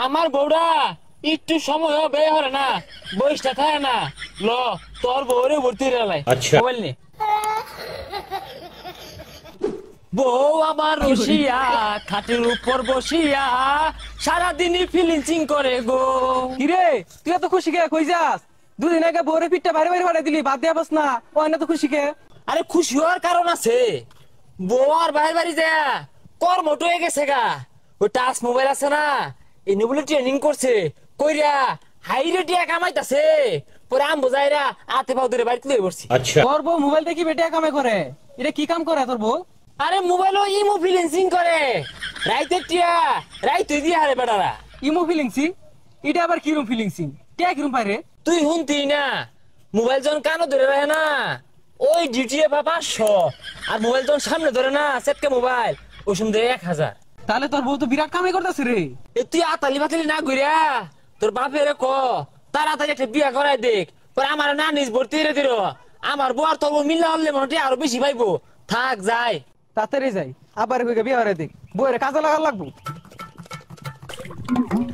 আমার বউরা একটু সময় ব্যয় হরে না, বয়সটা থাকে না। ল তোর বউরে ভর্তি রেলাই মোবাইল নে। বউ আমার রসিয়া খাটের উপর বসিয়া সারাদিনই ফিলিংচিং করে গো। কিরে তুই এত খুশি কে? কই যাস? দুদিন আগে বউরে পিঠটা বাইরে বাইরে ফাটাই দিলি, বাদ দিয়া বস না। ও না তো খুশি কে? আরে খুশি হওয়ার কারণ আছে। বউ আর বাইরে বাড়ি যায় কর্মট হয়ে গেছে গা। ওই টাচ মোবাইল আছে না, এনে বলে ট্রেনিং করছে কইরা হাইরে টিয়া কামাইতাছে। পরে আম বোঝাইরা আতে পাও ধরে বাড়িতে লয়ে পড়ছি। তোর বউ মোবাইল দেখি বেটে কামে করে? এটা কি কাম করে তোর বউ? আরে মোবাইলও ইমো ফিলিংসিং করে। রাইতের টিয়া রাইতে দিয়ে হারে বেটারা। ইমো ফিলিংসি? এটা আবার কিরম ফিলিংসি? কে কিরম পারে? তুই শুনতি না, মোবাইল যখন কানো ধরে রাখে না ওই ডিউটি পা 500, আর মোবাইল যখন সামনে ধরে না সেটকে মোবাইল ওই সময় 1000। তাহলে তোর বউ তো বিরাট কামাই করতেছে রে। এ তুই আতালি বাতালি না ঘুরিয়া তোর বাপের ক তাড়াতাড়ি একটা বিয়া করাই দেখ। পরে আমার না নিজ ভর্তি রে দিল। আমার বউ আর তোর বউ মিললে হলে মনে আরো বেশি পাইবো। থাক যাই তাড়াতাড়ি যাই, আবার কইকে বিয়ে হরে দেখ। বউরে কাজে লাগা লাগবো।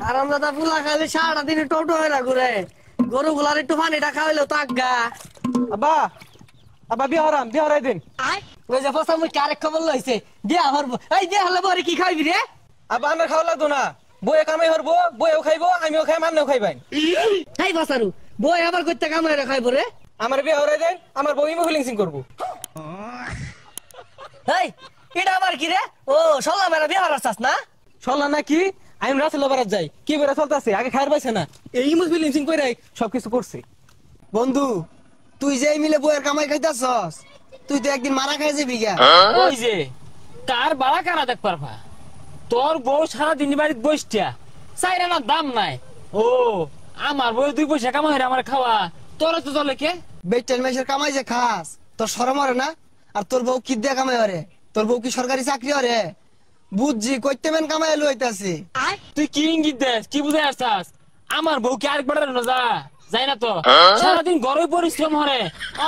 আরাম দাদা ফুলা খাইলে সারা দিনে টোটো হয়ে না ঘুরে। গরু গুলার একটু পানিটা খাওয়াইলো তাগা। আব্বা আব্বা বিয়ে হরাম, বিয়ে হরাই দিন। ওই যে ফসা মুই কারেক খবর লইছে বিয়া হরবো। এই বিয়া হলে পরে কি খাইবি রে? আব্বা আমার খাওয়া লাগতো না। বউয়ে কামাই হরবো, বউয়েও খাইবো, আমিও খাইম, আপনিও খাইবেন। এই ফসারু বই আবার কইতে কামাই রে খাইবো রে? আমার বিয়ে হরাই দেন, আমার বউ ইমো ফিলিংসিং করবো। এই এটা আবার কি রে? ও সল্লা মেরা বিয়া হরাছাস না? চল না কি আমি রাসেল বারাত যাই, কি বেড়া চলতেছে আগে খাইর পাইছে না, এই ইমো ফিলিংসিং করে সবকিছু করছে। বন্ধু তুই যে মিলে বইয়ের কামাই খাইতাছস, তুই তো একদিন মারা খাই যাবি গা। ওই যে কার বাড়া কারা দেখ পারবা। তোর বউ সারাদিন বাড়িতে বসটিয়া চাইরা না দাম নাই। ও আমার বউ 2 পয়সা কামাই হরে আমার খাওয়া, তোর তো চলে কে? বেটেল মেশের কামাই যে খাস তোর শরম হরে না? আর তোর বউ কি দিয়ে কামাই হরে? তোর বউ কি সরকারি চাকরি হরে? বুঝছি কইতে মেন কামাই লইতাছে। তুই কি ইঙ্গিত দেস, কি বুঝাই আসছাস? আমার বউ কি আরেকবার না যা যাই না তো। সারাদিন ঘরে পরিশ্রম হরে,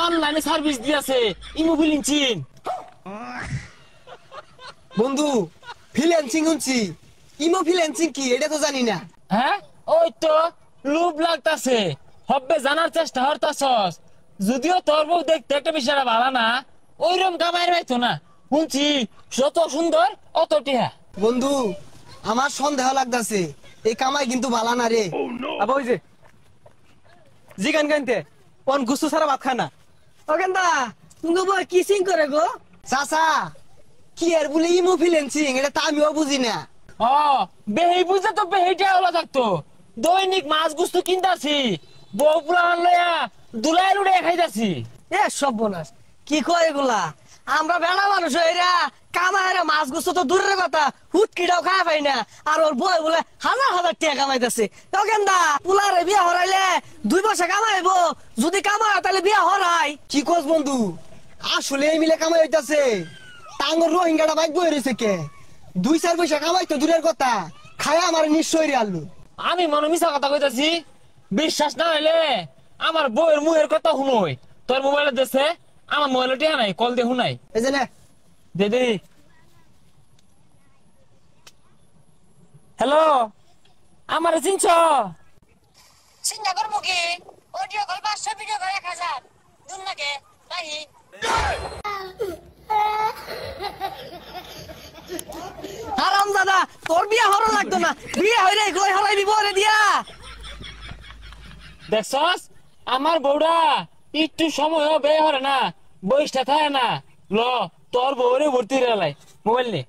অনলাইনে সার্ভিস দিয়েছে ইমো ফিলিংচিং। বন্ধু ফ্রিল্যান্সিং শুনছি, ইমো ফ্রিল্যান্সিং কি এটা তো জানি না। হ্যাঁ ওই তো লুপ লাগতাছে, হব্বে জানার চেষ্টা হরতাছস। যদিও তোর বউ দেখতে একটা বিষয়টা ভালো না, ওইরকম কামাইয়ের পাইতো না। শুনছি যত সুন্দর অত টিহা। বন্ধু আমার সন্দেহ লাগতাছে এই কামাই কিন্তু ভালো না রে। আবার ওই যে জিগান গানতে কোন গুস্তু সারা ভাত খানা। ও কেন্দা তুমি বই কিসিং করে গো? চাচা কি আর বলে ইমো ফ্রিল্যান্সিং এটা তো আমিও বুঝি না। ও বেহি বুঝে তো বেহিটা হলো থাকতো। দৈনিক মাছ গুস্তু কিনতাছি, বউ পুলান লইয়া দুলাই লুড়ে খাইতাছি। এ সর্বনাশ কি কয় এগুলা? আমরা বেড়া মানুষ এরা কামাইরা মাছ গুছো তো দূরের কথা হুটকিটাও খাওয়া পাই না। আর ওর বই বলে হাজার হাজার টাকা কামাইতেছে। তো কেন্দা পুলারে বিয়া হরাইলে 2 পয়সা কামাইবো, যদি কামায় তাহলে বিয়া হরাই। কি কস বন্ধু আসলে এই মিলে কামাই হইতাছে? টাঙ্গর রোহিঙ্গাটা বাইক বই রয়েছে কে? 2-4 পয়সা কামাই তো দূরের কথা, খায়া আমার নিশ্চয় রে আল্লু। আমি মনে মিশা কথা কইতাছি? বিশ্বাস না হইলে আমার বউয়ের মুহের কথা শুনোই। তোর মোবাইলে দেশে আমার মোবাইলে টিহা নাই, কল দিয়ে শুনাই। এই যে নে দিদি হ্যালো, আমার চিনছ? চিন্তা করবো কি? Audio call 500, video call 1000। দূর নাকি তাই? হারাম দাদা তোর বিয়া হরা লাগতো না, বিয়া হইরে গই হরাইবি বরে দিয়া। দেখছস আমার বউরা একটু সময় ব্যয় হরে না, বয়সটা থাকে না। ল তোর বউরে ভর্তি রেলাই মোবাইল নে।